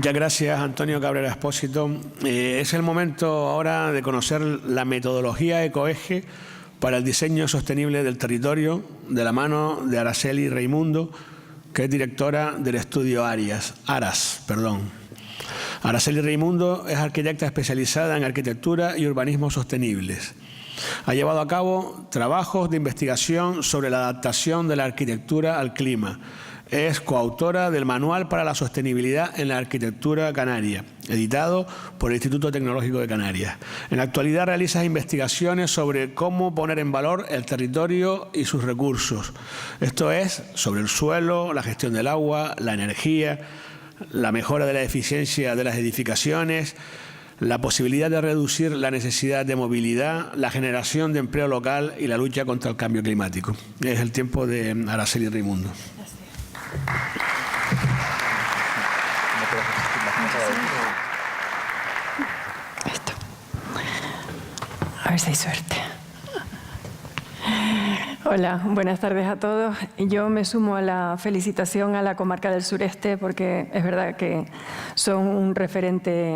Muchas gracias, Antonio Cabrera Expósito. Es el momento ahora de conocer la metodología Ecoeje para el diseño sostenible del territorio, de la mano de Araceli Reimundo, que es directora del estudio Aras. Araceli Reimundo es arquitecta especializada en arquitectura y urbanismo sostenibles. Ha llevado a cabo trabajos de investigación sobre la adaptación de la arquitectura al clima. Es coautora del Manual para la Sostenibilidad en la Arquitectura Canaria, editado por el Instituto Tecnológico de Canarias. En la actualidad realiza investigaciones sobre cómo poner en valor el territorio y sus recursos. Esto es, sobre el suelo, la gestión del agua, la energía, la mejora de la eficiencia de las edificaciones, la posibilidad de reducir la necesidad de movilidad, la generación de empleo local y la lucha contra el cambio climático. Es el tiempo de Araceli Reimundo. A ver si hay suerte. Hola, buenas tardes a todos. Yo me sumo a la felicitación a la comarca del sureste porque es verdad que son un referente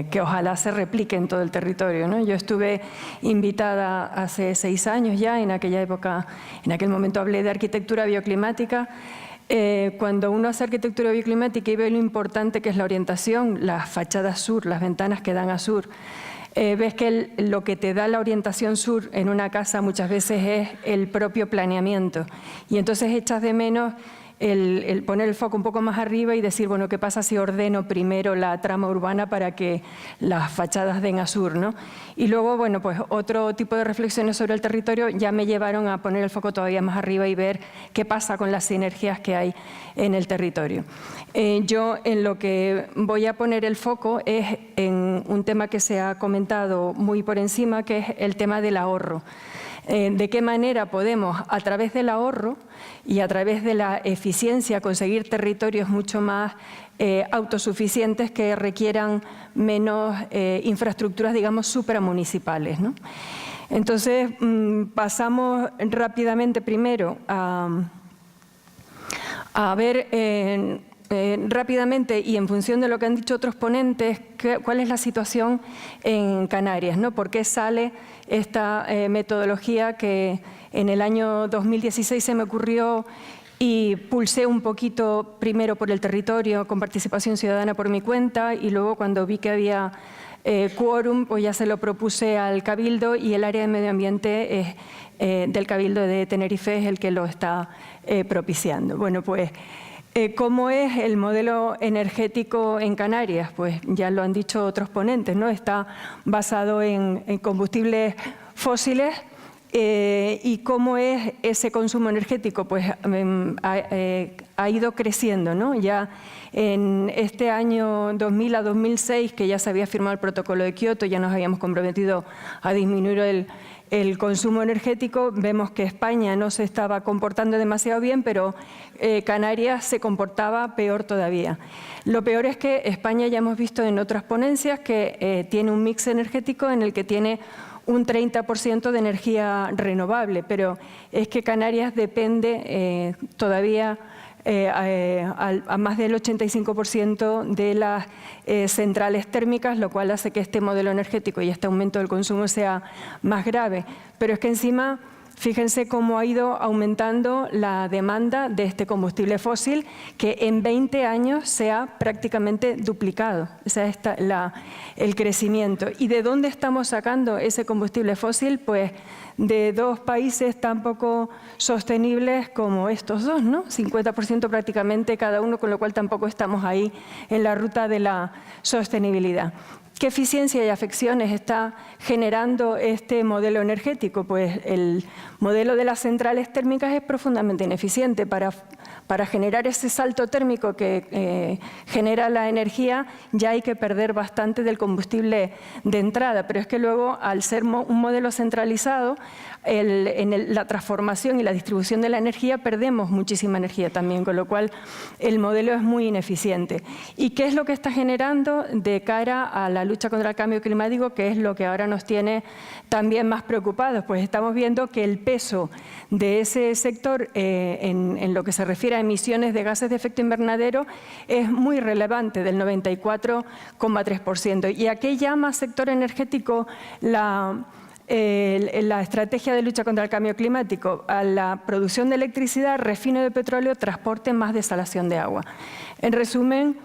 que ojalá se replique en todo el territorio, ¿no? Yo estuve invitada hace 6 años ya, en aquella época, en aquel momento hablé de arquitectura bioclimática. Cuando uno hace arquitectura bioclimática y ve lo importante que es la orientación, las fachadas sur, las ventanas que dan a sur, ves que lo que te da la orientación sur en una casa muchas veces es el propio planeamiento y entonces echas de menos el poner el foco un poco más arriba y decir, bueno, ¿qué pasa si ordeno primero la trama urbana para que las fachadas den a sur, ¿no? Y luego, bueno, pues otro tipo de reflexiones sobre el territorio ya me llevaron a poner el foco todavía más arriba y ver qué pasa con las sinergias que hay en el territorio. Yo en lo que voy a poner el foco es en un tema que se ha comentado muy por encima, que es el tema del ahorro. De qué manera podemos, a través del ahorro y a través de la eficiencia, conseguir territorios mucho más autosuficientes que requieran menos infraestructuras, digamos, supramunicipales, ¿no? Entonces, pasamos rápidamente primero a ver rápidamente y en función de lo que han dicho otros ponentes, cuál es la situación en Canarias, ¿no? ¿Por qué sale esta metodología que en el año 2016 se me ocurrió y pulsé un poquito primero por el territorio con participación ciudadana por mi cuenta y luego cuando vi que había quórum, pues ya se lo propuse al Cabildo y el área de medio ambiente del Cabildo de Tenerife es el que lo está propiciando. Bueno, pues ¿cómo es el modelo energético en Canarias? Pues ya lo han dicho otros ponentes, ¿no? Está basado en combustibles fósiles. ¿Y cómo es ese consumo energético? Pues ha ido creciendo, ¿no? Ya en este año 2000 a 2006, que ya se había firmado el protocolo de Kioto, ya nos habíamos comprometido a disminuir el consumo energético, vemos que España no se estaba comportando demasiado bien, pero Canarias se comportaba peor todavía. Lo peor es que España, ya hemos visto en otras ponencias, que tiene un mix energético en el que tiene un 30% de energía renovable, pero es que Canarias depende todavía a más del 85% de las centrales térmicas, lo cual hace que este modelo energético y este aumento del consumo sea más grave. Pero es que encima, fíjense cómo ha ido aumentando la demanda de este combustible fósil, que en 20 años se ha prácticamente duplicado. O sea, el crecimiento. ¿Y de dónde estamos sacando ese combustible fósil? Pues de 2 países tan poco sostenibles como estos dos, ¿no? 50% prácticamente cada uno, con lo cual tampoco estamos ahí en la ruta de la sostenibilidad. ¿Qué eficiencia y afecciones está generando este modelo energético? Pues el modelo de las centrales térmicas es profundamente ineficiente. Para generar ese salto térmico que genera la energía ya hay que perder bastante del combustible de entrada, pero es que luego, al ser un modelo centralizado, en la transformación y la distribución de la energía perdemos muchísima energía también, con lo cual el modelo es muy ineficiente. ¿Y qué es lo que está generando de cara a la lucha contra el cambio climático, que es lo que ahora nos tiene también más preocupados? Pues estamos viendo que el peso de ese sector en lo que se refiere refiere a emisiones de gases de efecto invernadero es muy relevante, del 94,3%. ¿Y a qué llama sector energético la estrategia de lucha contra el cambio climático? A la producción de electricidad, refino de petróleo, transporte más desalación de agua. En resumen,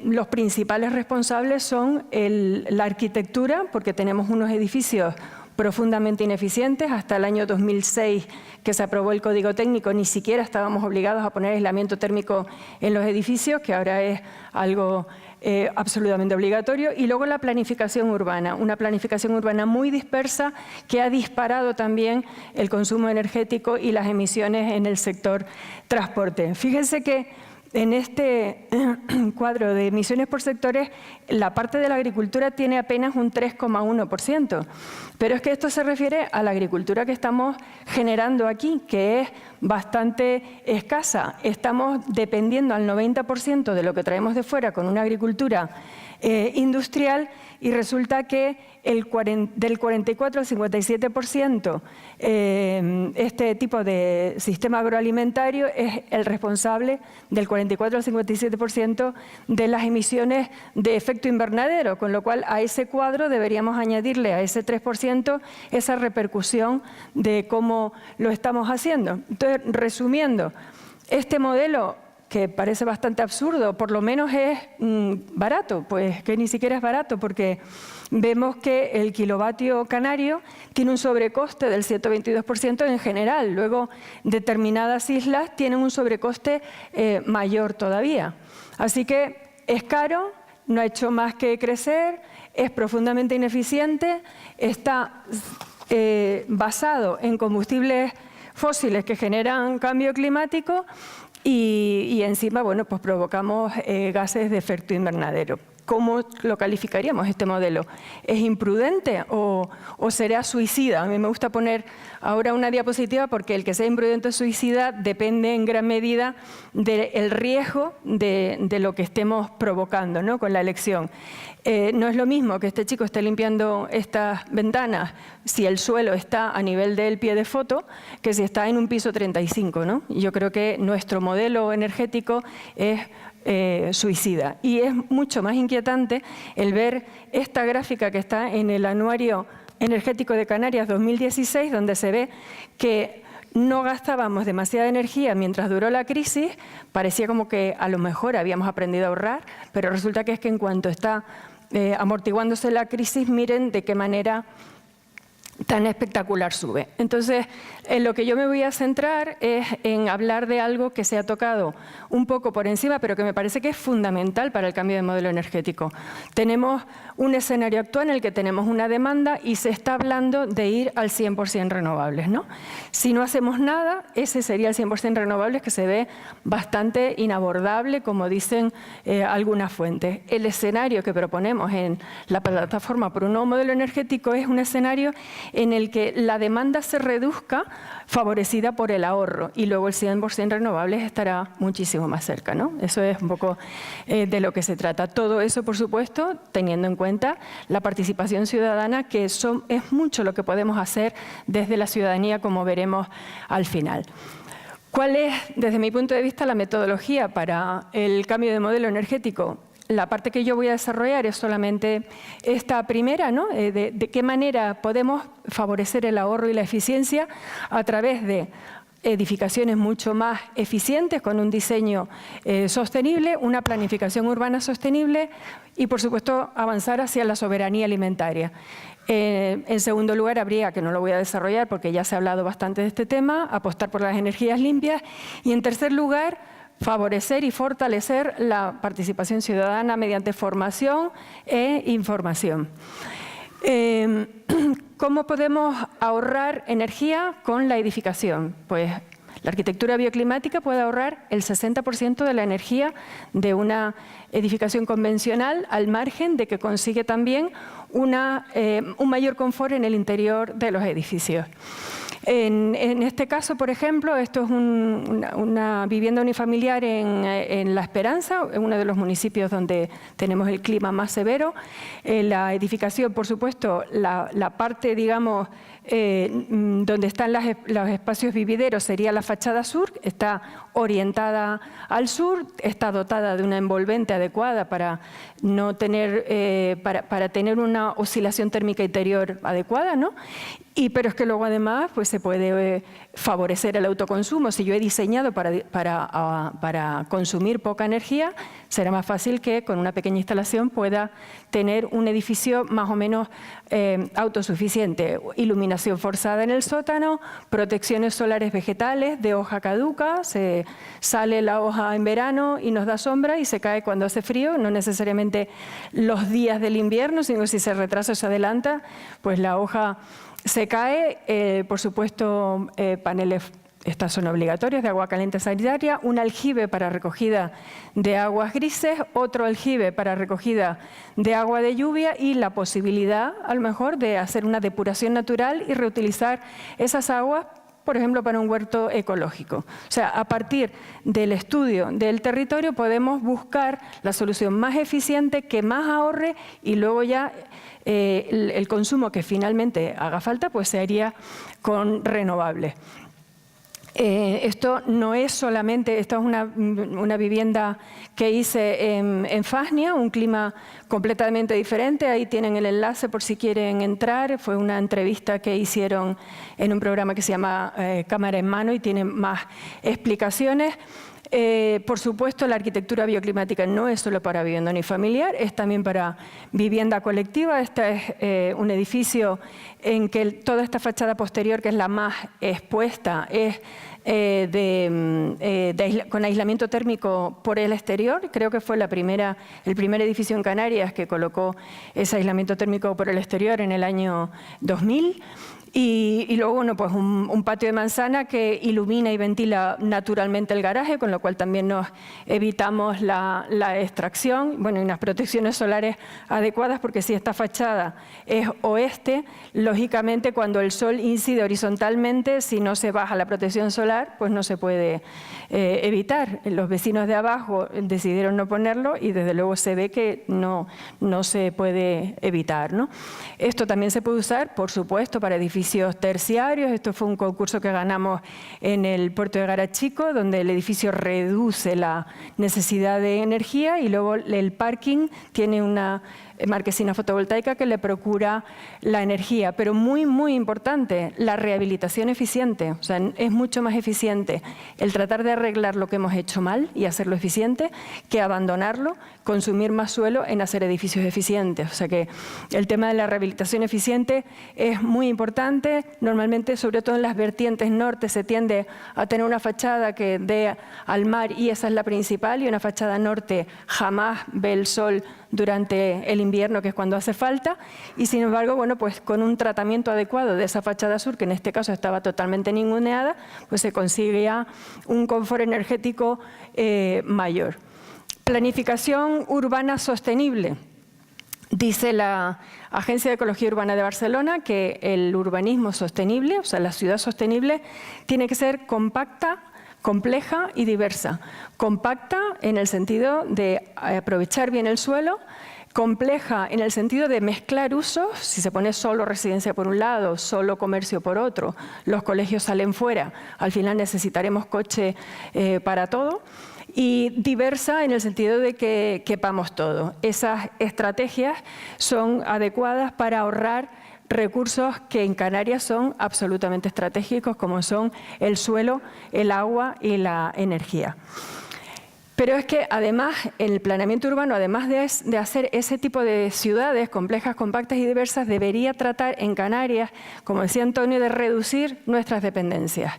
los principales responsables son la arquitectura, porque tenemos unos edificios profundamente ineficientes. Hasta el año 2006, que se aprobó el Código Técnico, ni siquiera estábamos obligados a poner aislamiento térmico en los edificios, que ahora es algo absolutamente obligatorio. Y luego la planificación urbana, una planificación urbana muy dispersa que ha disparado también el consumo energético y las emisiones en el sector transporte. Fíjense que en este cuadro de emisiones por sectores, la parte de la agricultura tiene apenas un 3,1%. Pero es que esto se refiere a la agricultura que estamos generando aquí, que es bastante escasa. Estamos dependiendo al 90% de lo que traemos de fuera con una agricultura industrial, y resulta que del 44 al 57% este tipo de sistema agroalimentario es el responsable del 44 al 57% de las emisiones de efecto invernadero, con lo cual a ese cuadro deberíamos añadirle a ese 3% esa repercusión de cómo lo estamos haciendo. Entonces, resumiendo, este modelo, que parece bastante absurdo, por lo menos es barato, pues que ni siquiera es barato, porque vemos que el kilovatio canario tiene un sobrecoste del 122% en general. Luego, determinadas islas tienen un sobrecoste mayor todavía. Así que es caro, no ha hecho más que crecer, es profundamente ineficiente, está basado en combustibles fósiles que generan cambio climático, y encima, bueno, pues provocamos gases de efecto invernadero. ¿Cómo lo calificaríamos este modelo? ¿Es imprudente o será suicida? A mí me gusta poner ahora una diapositiva, porque el que sea imprudente o suicida depende en gran medida del riesgo de lo que estemos provocando, ¿no?, con la elección. No es lo mismo que este chico esté limpiando estas ventanas si el suelo está a nivel del pie de foto que si está en un piso 35, ¿no? Yo creo que nuestro modelo energético es suicida. Y es mucho más inquietante el ver esta gráfica que está en el Anuario Energético de Canarias 2016, donde se ve que no gastábamos demasiada energía mientras duró la crisis. Parecía como que a lo mejor habíamos aprendido a ahorrar, pero resulta que es que en cuanto está amortiguándose la crisis, miren de qué manera tan espectacular sube. Entonces, en lo que yo me voy a centrar es en hablar de algo que se ha tocado un poco por encima, pero que me parece que es fundamental para el cambio de modelo energético. Tenemos un escenario actual en el que tenemos una demanda y se está hablando de ir al 100% renovables, ¿no? Si no hacemos nada, ese sería el 100% renovables, que se ve bastante inabordable, como dicen algunas fuentes. El escenario que proponemos en la plataforma por un nuevo modelo energético es un escenario en el que la demanda se reduzca, favorecida por el ahorro, y luego el 100% renovables estará muchísimo más cerca, ¿no? Eso es un poco de lo que se trata. Todo eso, por supuesto, teniendo en cuenta la participación ciudadana, que es mucho lo que podemos hacer desde la ciudadanía, como veremos al final. ¿Cuál es, desde mi punto de vista, la metodología para el cambio de modelo energético? La parte que yo voy a desarrollar es solamente esta primera, ¿no? De qué manera podemos favorecer el ahorro y la eficiencia a través de edificaciones mucho más eficientes, con un diseño sostenible, una planificación urbana sostenible y, por supuesto, avanzar hacia la soberanía alimentaria. En segundo lugar, habría, que no lo voy a desarrollar porque ya se ha hablado bastante de este tema, apostar por las energías limpias. Y en tercer lugar, favorecer y fortalecer la participación ciudadana mediante formación e información. ¿Cómo podemos ahorrar energía con la edificación? Pues la arquitectura bioclimática puede ahorrar el 60% de la energía de una edificación convencional, al margen de que consigue también un mayor confort en el interior de los edificios. En este caso, por ejemplo, esto es una vivienda unifamiliar en La Esperanza, uno de los municipios donde tenemos el clima más severo. La edificación, por supuesto, la parte, digamos, donde están los espacios vivideros sería la fachada sur, está orientada al sur, está dotada de una envolvente adecuada para no tener, para tener una oscilación térmica interior adecuada, ¿no? Pero es que luego además pues, se puede favorecer el autoconsumo. Si yo he diseñado para consumir poca energía, será más fácil que con una pequeña instalación pueda tener un edificio más o menos autosuficiente. Iluminación forzada en el sótano, protecciones solares vegetales de hoja caduca, se sale la hoja en verano y nos da sombra y se cae cuando hace frío, no necesariamente los días del invierno, sino si se retrasa o se adelanta, pues la hoja se cae. Por supuesto, paneles, estas son obligatorios, de agua caliente sanitaria, un aljibe para recogida de aguas grises, otro aljibe para recogida de agua de lluvia y la posibilidad, a lo mejor, de hacer una depuración natural y reutilizar esas aguas, por ejemplo, para un huerto ecológico. O sea, a partir del estudio del territorio podemos buscar la solución más eficiente, que más ahorre, y luego ya el consumo que finalmente haga falta pues se haría con renovables. Esto no es solamente, esta es una vivienda que hice en Fasnia, un clima completamente diferente. Ahí tienen el enlace por si quieren entrar. Fue una entrevista que hicieron en un programa que se llama Cámara en Mano y tiene más explicaciones. Por supuesto, la arquitectura bioclimática no es solo para vivienda unifamiliar, es también para vivienda colectiva. Este es un edificio en que toda esta fachada posterior, que es la más expuesta, es con aislamiento térmico por el exterior. Creo que fue el primer edificio en Canarias que colocó ese aislamiento térmico por el exterior en el año 2000. Y luego, bueno, pues un patio de manzana que ilumina y ventila naturalmente el garaje, con lo cual también nos evitamos la extracción, bueno, y unas protecciones solares adecuadas, porque si esta fachada es oeste, lógicamente cuando el sol incide horizontalmente, si no se baja la protección solar, pues no se puede evitar. Los vecinos de abajo decidieron no ponerlo y desde luego se ve que no se puede evitar, ¿no? Esto también se puede usar, por supuesto, para edificios terciarios. Esto fue un concurso que ganamos en el puerto de Garachico, donde el edificio reduce la necesidad de energía y luego el parking tiene una marquesina fotovoltaica que le procura la energía. Pero muy, muy importante, la rehabilitación eficiente. O sea, es mucho más eficiente el tratar de arreglar lo que hemos hecho mal y hacerlo eficiente que abandonarlo, consumir más suelo en hacer edificios eficientes. O sea que el tema de la rehabilitación eficiente es muy importante. Normalmente, sobre todo en las vertientes norte, se tiende a tener una fachada que dé al mar y esa es la principal, y una fachada norte jamás ve el sol durante el invierno, que es cuando hace falta, y sin embargo, bueno, pues con un tratamiento adecuado de esa fachada sur, que en este caso estaba totalmente ninguneada, pues se conseguía un confort energético mayor. Planificación urbana sostenible. Dice la Agencia de Ecología Urbana de Barcelona que el urbanismo sostenible, o sea, la ciudad sostenible, tiene que ser compacta, compleja y diversa. Compacta en el sentido de aprovechar bien el suelo, compleja en el sentido de mezclar usos. Si se pone solo residencia por un lado, solo comercio por otro, los colegios salen fuera, al final necesitaremos coche para todo. Y diversa en el sentido de que quepamos todo. Esas estrategias son adecuadas para ahorrar recursos que en Canarias son absolutamente estratégicos, como son el suelo, el agua y la energía. Pero es que además el planeamiento urbano, además de hacer ese tipo de ciudades complejas, compactas y diversas, debería tratar en Canarias, como decía Antonio, de reducir nuestras dependencias.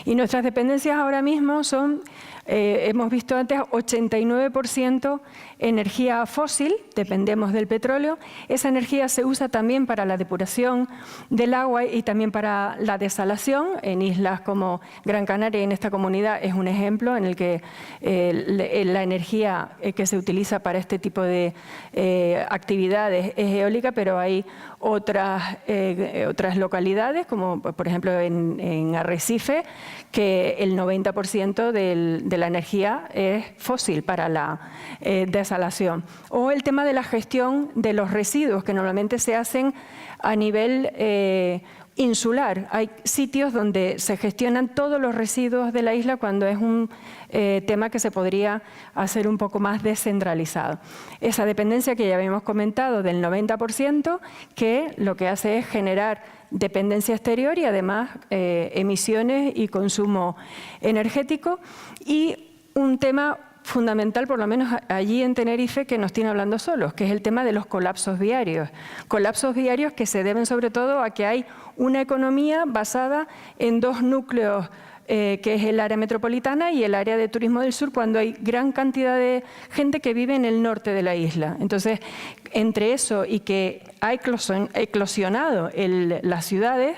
Y nuestras dependencias ahora mismo son, hemos visto antes, 89% energía fósil, dependemos del petróleo. Esa energía se usa también para la depuración del agua y también para la desalación. En islas como Gran Canaria, en esta comunidad, es un ejemplo en el que la energía que se utiliza para este tipo de actividades es eólica, pero hay otras localidades, como por ejemplo en Arrecife, que el 90% de la energía es fósil para la desalación. O el tema de la gestión de los residuos, que normalmente se hacen a nivel insular. Hay sitios donde se gestionan todos los residuos de la isla cuando es un tema que se podría hacer un poco más descentralizado. Esa dependencia que ya habíamos comentado del 90%, que lo que hace es generar dependencia exterior y además emisiones y consumo energético. Y un tema fundamental, por lo menos allí en Tenerife, que nos tiene hablando solos, que es el tema de los colapsos viarios. Colapsos viarios que se deben sobre todo a que hay una economía basada en dos núcleos, que es el área metropolitana y el área de turismo del sur, cuando hay gran cantidad de gente que vive en el norte de la isla. Entonces, entre eso y que ha eclosionado las ciudades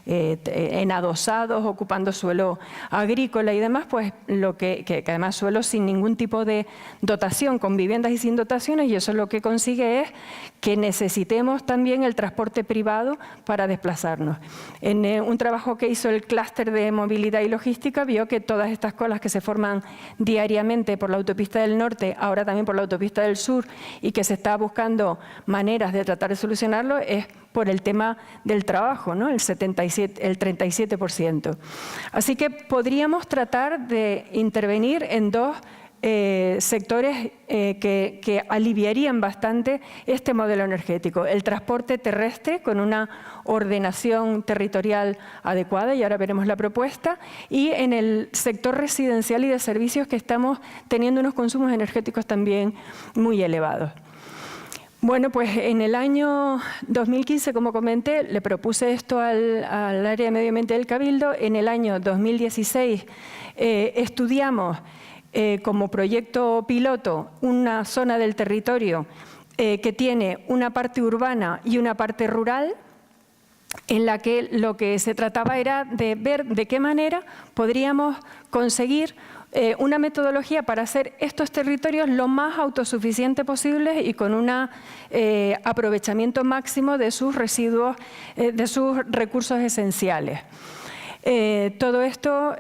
en adosados, ocupando suelo agrícola y demás, pues que además suelo sin ningún tipo de dotación, con viviendas y sin dotaciones, y eso lo que consigue es que necesitemos también el transporte privado para desplazarnos. En un trabajo que hizo el clúster de movilidad y logística, vio que todas estas colas que se forman diariamente por la autopista del norte, ahora también por la autopista del sur, y que se está buscando maneras de tratar de solucionarlo, es por el tema del trabajo, ¿no? el 37%. Así que podríamos tratar de intervenir en dos sectores que aliviarían bastante este modelo energético. El transporte terrestre con una ordenación territorial adecuada, y ahora veremos la propuesta, y en el sector residencial y de servicios, que estamos teniendo unos consumos energéticos también muy elevados. Bueno, pues en el año 2015, como comenté, le propuse esto al área de medio ambiente del Cabildo. En el año 2016 estudiamos como proyecto piloto una zona del territorio que tiene una parte urbana y una parte rural, en la que lo que se trataba era de ver de qué manera podríamos conseguir una metodología para hacer estos territorios lo más autosuficientes posibles y con un aprovechamiento máximo de sus residuos, de sus recursos esenciales. Todo esto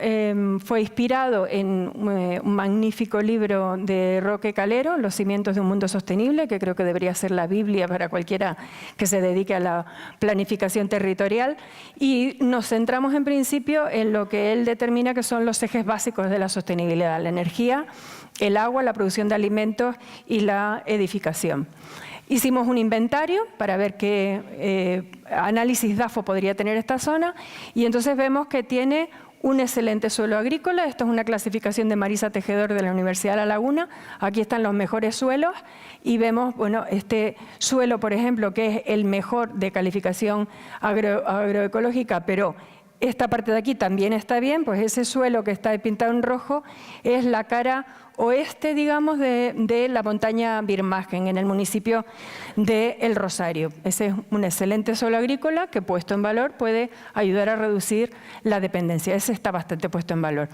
fue inspirado en un magnífico libro de Roque Calero, Los cimientos de un mundo sostenible, que creo que debería ser la Biblia para cualquiera que se dedique a la planificación territorial, y nos centramos en principio en lo que él determina que son los ejes básicos de la sostenibilidad: la energía, el agua, la producción de alimentos y la edificación. Hicimos un inventario para ver qué análisis DAFO podría tener esta zona, y entonces vemos que tiene un excelente suelo agrícola. Esto es una clasificación de Marisa Tejedor de la Universidad de La Laguna. Aquí están los mejores suelos y vemos, bueno, este suelo, por ejemplo, que es el mejor de calificación agroecológica, pero esta parte de aquí también está bien, pues ese suelo que está pintado en rojo es la cara oeste, digamos, de la montaña Birmagen, en el municipio de El Rosario. Ese es un excelente suelo agrícola que, puesto en valor, puede ayudar a reducir la dependencia. Ese está bastante puesto en valor.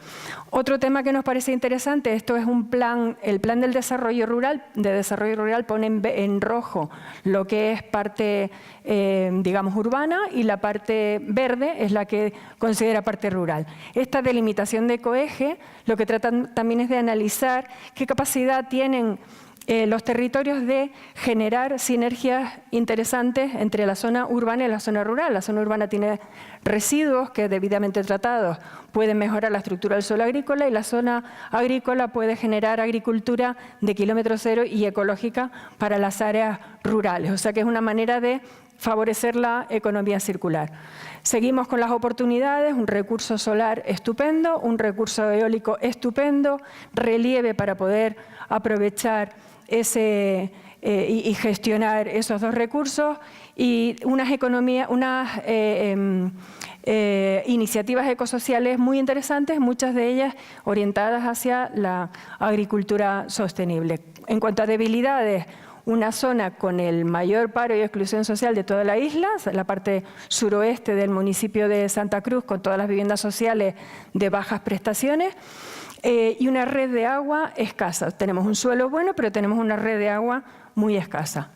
Otro tema que nos parece interesante, esto es un plan, el plan del desarrollo rural. De desarrollo rural pone en rojo lo que es parte, digamos, urbana, y la parte verde es la que considera parte rural. Esta delimitación de ecoeje lo que tratan también es de analizar qué capacidad tienen los territorios de generar sinergias interesantes entre la zona urbana y la zona rural. La zona urbana tiene residuos que, debidamente tratados, pueden mejorar la estructura del suelo agrícola, y la zona agrícola puede generar agricultura de kilómetro cero y ecológica para las áreas rurales. O sea que es una manera de favorecer la economía circular. Seguimos con las oportunidades: un recurso solar estupendo, un recurso eólico estupendo, relieve para poder aprovechar y gestionar esos dos recursos, y unas iniciativas ecosociales muy interesantes, muchas de ellas orientadas hacia la agricultura sostenible. En cuanto a debilidades, una zona con el mayor paro y exclusión social de toda la isla, la parte suroeste del municipio de Santa Cruz, con todas las viviendas sociales de bajas prestaciones. y una red de agua escasa. Tenemos un suelo bueno, pero tenemos una red de agua muy escasa.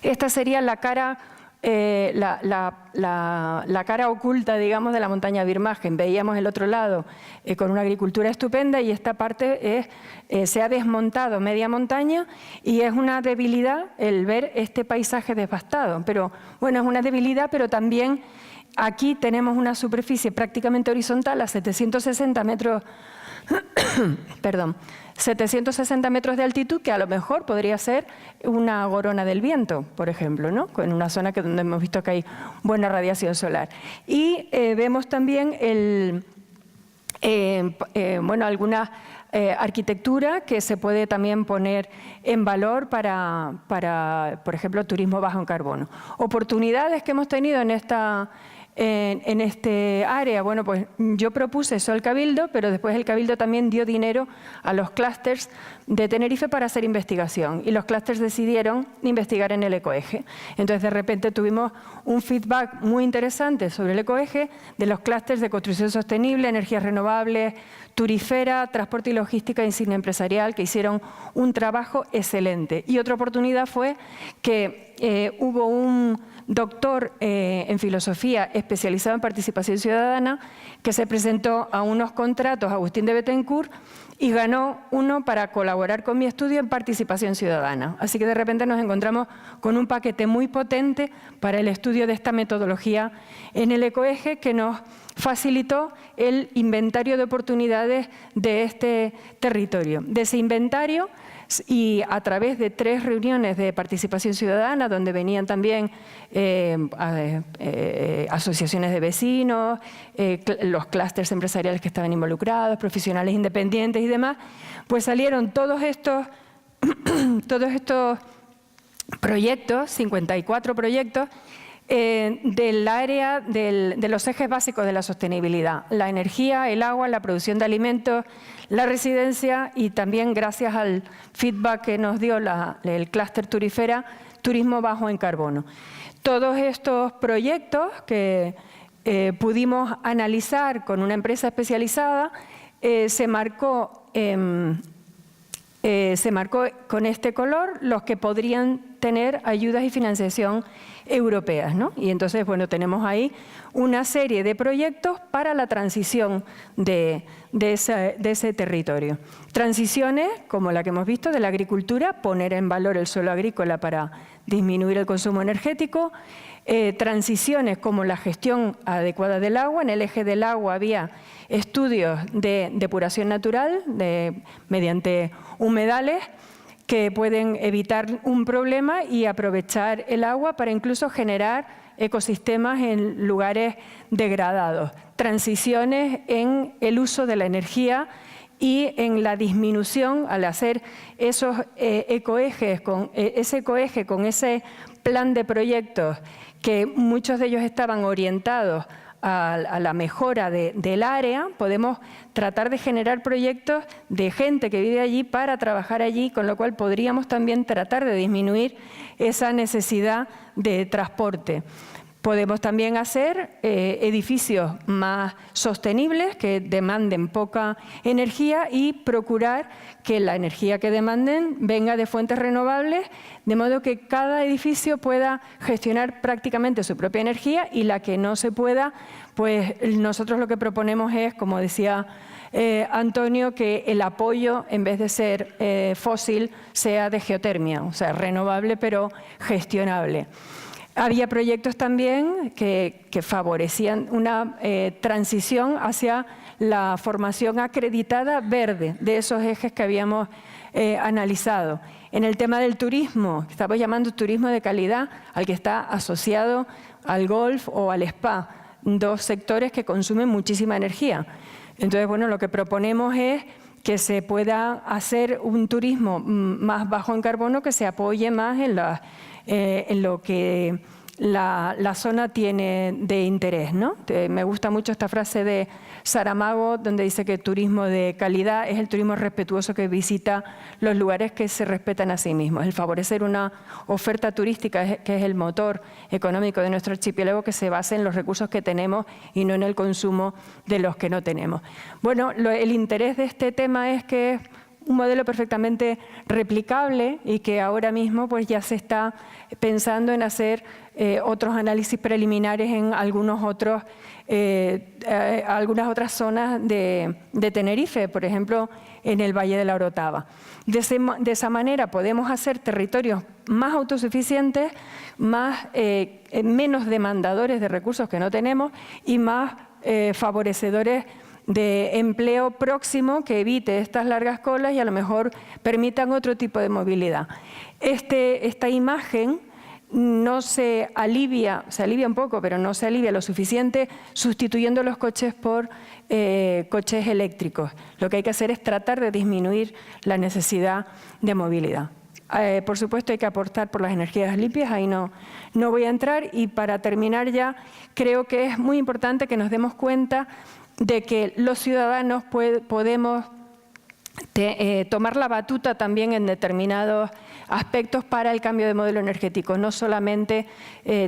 Esta sería la cara, la cara oculta, digamos, de la montaña Virmagen. Veíamos el otro lado con una agricultura estupenda y esta parte se ha desmontado media montaña y es una debilidad el ver este paisaje devastado. Pero bueno, es una debilidad, pero también aquí tenemos una superficie prácticamente horizontal a 760 metros, perdón, 760 metros de altitud, que a lo mejor podría ser una Gorona del Viento, por ejemplo, ¿no? En una zona donde hemos visto que hay buena radiación solar. Y vemos también alguna arquitectura que se puede también poner en valor para, por ejemplo, turismo bajo en carbono. Oportunidades que hemos tenido en este área, bueno, pues yo propuse eso al Cabildo, pero después el Cabildo también dio dinero a los clústeres de Tenerife para hacer investigación y los clústeres decidieron investigar en el ecoeje. Entonces, de repente tuvimos un feedback muy interesante sobre el ecoeje de los clústeres de construcción sostenible, energías renovables, turifera, transporte y logística e insignia empresarial, que hicieron un trabajo excelente. Y otra oportunidad fue que hubo un doctor en filosofía especializado en participación ciudadana que se presentó a unos contratos, Agustín de Bettencourt, y ganó uno para colaborar con mi estudio en participación ciudadana. Así que de repente nos encontramos con un paquete muy potente para el estudio de esta metodología en el ecoeje que nos facilitó el inventario de oportunidades de este territorio. De ese inventario, y a través de 3 reuniones de participación ciudadana, donde venían también asociaciones de vecinos, los clústeres empresariales que estaban involucrados, profesionales independientes y demás, pues salieron todos estos proyectos, 54 proyectos, del área de los ejes básicos de la sostenibilidad: la energía, el agua, la producción de alimentos, la residencia y también, gracias al feedback que nos dio el clúster turifera, turismo bajo en carbono. Todos estos proyectos que pudimos analizar con una empresa especializada se marcó con este color los que podrían tener ayudas y financiación europeas, ¿no? Y entonces, bueno, tenemos ahí una serie de proyectos para la transición de ese territorio. Transiciones como la que hemos visto de la agricultura, poner en valor el suelo agrícola para disminuir el consumo energético. Transiciones como la gestión adecuada del agua. En el eje del agua había estudios de depuración natural mediante humedales que pueden evitar un problema y aprovechar el agua para incluso generar ecosistemas en lugares degradados. Transiciones en el uso de la energía y en la disminución al hacer esos ecoejes, ese ecoeje con ese plan de proyectos que muchos de ellos estaban orientados a la mejora del área, podemos tratar de generar proyectos de gente que vive allí para trabajar allí, con lo cual podríamos también tratar de disminuir esa necesidad de transporte. Podemos también hacer edificios más sostenibles que demanden poca energía y procurar que la energía que demanden venga de fuentes renovables, de modo que cada edificio pueda gestionar prácticamente su propia energía y la que no se pueda, pues nosotros lo que proponemos es, como decía Antonio, que el apoyo, en vez de ser fósil, sea de geotermia, o sea, renovable pero gestionable. Había proyectos también que favorecían una transición hacia la formación acreditada verde de esos ejes que habíamos analizado. En el tema del turismo, que estamos llamando turismo de calidad, al que está asociado al golf o al spa, 2 sectores que consumen muchísima energía. Entonces, bueno, lo que proponemos es que se pueda hacer un turismo más bajo en carbono, que se apoye más en lo que la zona tiene de interés, ¿no? Me gusta mucho esta frase de Saramago, donde dice que el turismo de calidad es el turismo respetuoso que visita los lugares que se respetan a sí mismos. El favorecer una oferta turística que es el motor económico de nuestro archipiélago, que se base en los recursos que tenemos y no en el consumo de los que no tenemos. Bueno, el interés de este tema es que es un modelo perfectamente replicable y que ahora mismo pues ya se está pensando en hacer otros análisis preliminares en algunas otras zonas de Tenerife, por ejemplo, en el Valle de la Orotava. De esa manera podemos hacer territorios más autosuficientes, menos demandadores de recursos que no tenemos y más favorecedores de empleo próximo que evite estas largas colas y a lo mejor permitan otro tipo de movilidad. Esta imagen no se alivia un poco, pero no se alivia lo suficiente sustituyendo los coches por coches eléctricos. Lo que hay que hacer es tratar de disminuir la necesidad de movilidad. Por supuesto hay que apostar por las energías limpias, ahí no voy a entrar. Y para terminar ya, creo que es muy importante que nos demos cuenta de que los ciudadanos podemos tomar la batuta también en determinados aspectos para el cambio de modelo energético. No solamente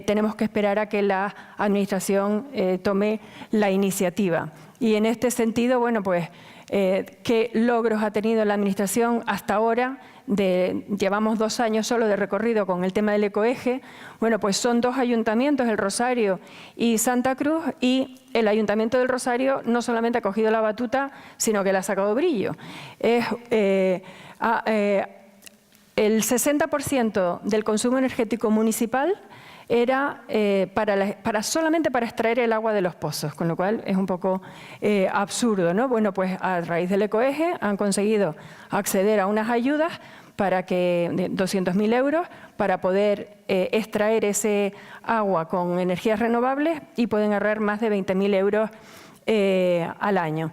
tenemos que esperar a que la Administración tome la iniciativa. Y en este sentido, bueno, pues, ¿qué logros ha tenido la Administración hasta ahora? Llevamos 2 años solo de recorrido con el tema del ecoeje. Bueno, pues son 2 ayuntamientos, El Rosario y Santa Cruz, y el Ayuntamiento del Rosario no solamente ha cogido la batuta, sino que le ha sacado brillo. El 60% del consumo energético municipal era solamente para extraer el agua de los pozos, con lo cual es un poco absurdo, ¿no? Bueno, pues a raíz del ecoeje han conseguido acceder a unas ayudas de 200.000 euros para poder extraer ese agua con energías renovables y pueden ahorrar más de 20.000 euros al año.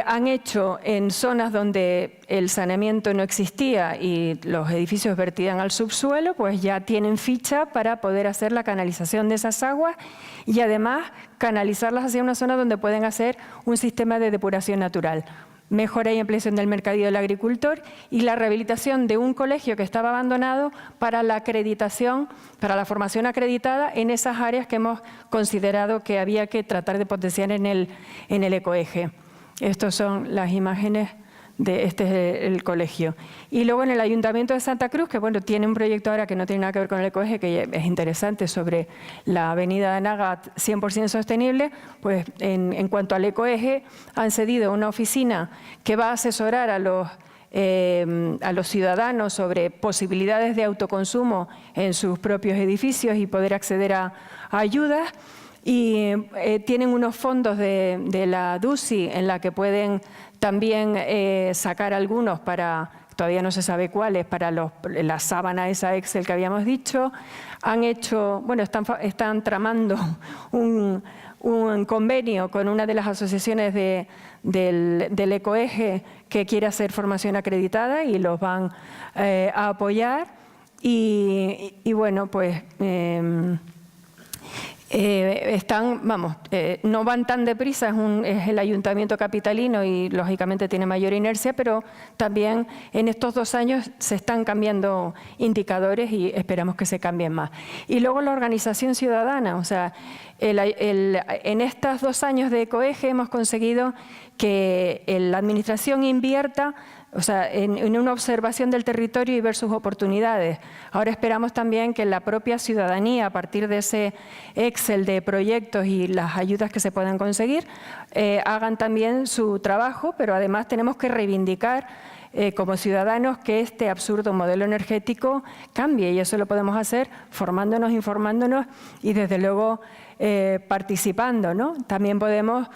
Han hecho en zonas donde el saneamiento no existía y los edificios vertían al subsuelo, pues ya tienen ficha para poder hacer la canalización de esas aguas y además canalizarlas hacia una zona donde pueden hacer un sistema de depuración natural. Mejora y ampliación del mercadillo del agricultor y la rehabilitación de un colegio que estaba abandonado para la acreditación, para la formación acreditada en esas áreas que hemos considerado que había que tratar de potenciar en el ecoeje. Estas son las imágenes de este es el colegio. Y luego en el Ayuntamiento de Santa Cruz, que bueno, tiene un proyecto ahora que no tiene nada que ver con el ecoeje, que es interesante, sobre la avenida de Nagat 100% sostenible, pues en cuanto al ecoeje han cedido una oficina que va a asesorar a los ciudadanos sobre posibilidades de autoconsumo en sus propios edificios y poder acceder a ayudas. Y tienen unos fondos de la DUSI en la que pueden también sacar algunos para, todavía no se sabe cuáles, para la sábana esa Excel que habíamos dicho. Han hecho, bueno, están tramando un convenio con una de las asociaciones del ecoeje que quiere hacer formación acreditada y los van a apoyar. Y bueno, pues no van tan deprisa, es el Ayuntamiento capitalino y lógicamente tiene mayor inercia, pero también en estos 2 años se están cambiando indicadores y esperamos que se cambien más. Y luego la organización ciudadana, o sea, en estos 2 años de ecoeje hemos conseguido que la Administración invierta, o sea, en una observación del territorio y ver sus oportunidades. Ahora esperamos también que la propia ciudadanía, a partir de ese Excel de proyectos y las ayudas que se puedan conseguir, hagan también su trabajo, pero además tenemos que reivindicar como ciudadanos que este absurdo modelo energético cambie, y eso lo podemos hacer formándonos, informándonos y desde luego participando, ¿no? También podemos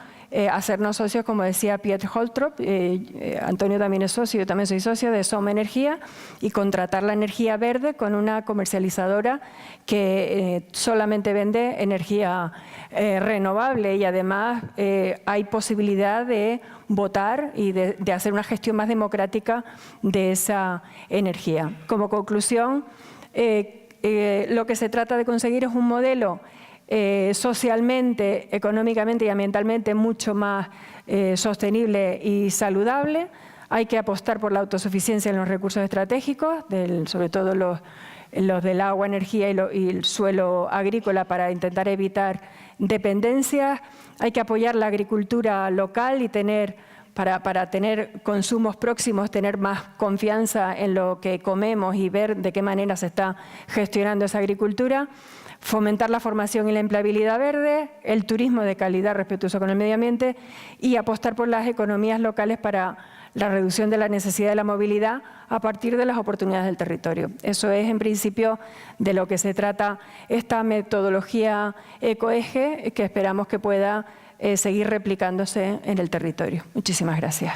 hacernos socios, como decía Piet Holtrop, Antonio también es socio, yo también soy socio de Soma Energía, y contratar la energía verde con una comercializadora que solamente vende energía renovable, y además hay posibilidad de votar y de hacer una gestión más democrática de esa energía. Como conclusión, lo que se trata de conseguir es un modelo socialmente, económicamente y ambientalmente mucho más sostenible y saludable. Hay que apostar por la autosuficiencia en los recursos estratégicos, sobre todo los del agua, energía y el suelo agrícola, para intentar evitar dependencias. Hay que apoyar la agricultura local y para tener consumos próximos, tener más confianza en lo que comemos y ver de qué manera se está gestionando esa agricultura. Fomentar la formación y la empleabilidad verde, el turismo de calidad respetuoso con el medio ambiente y apostar por las economías locales para la reducción de la necesidad de la movilidad a partir de las oportunidades del territorio. Eso es, en principio, de lo que se trata esta metodología ecoeje, que esperamos que pueda seguir replicándose en el territorio. Muchísimas gracias.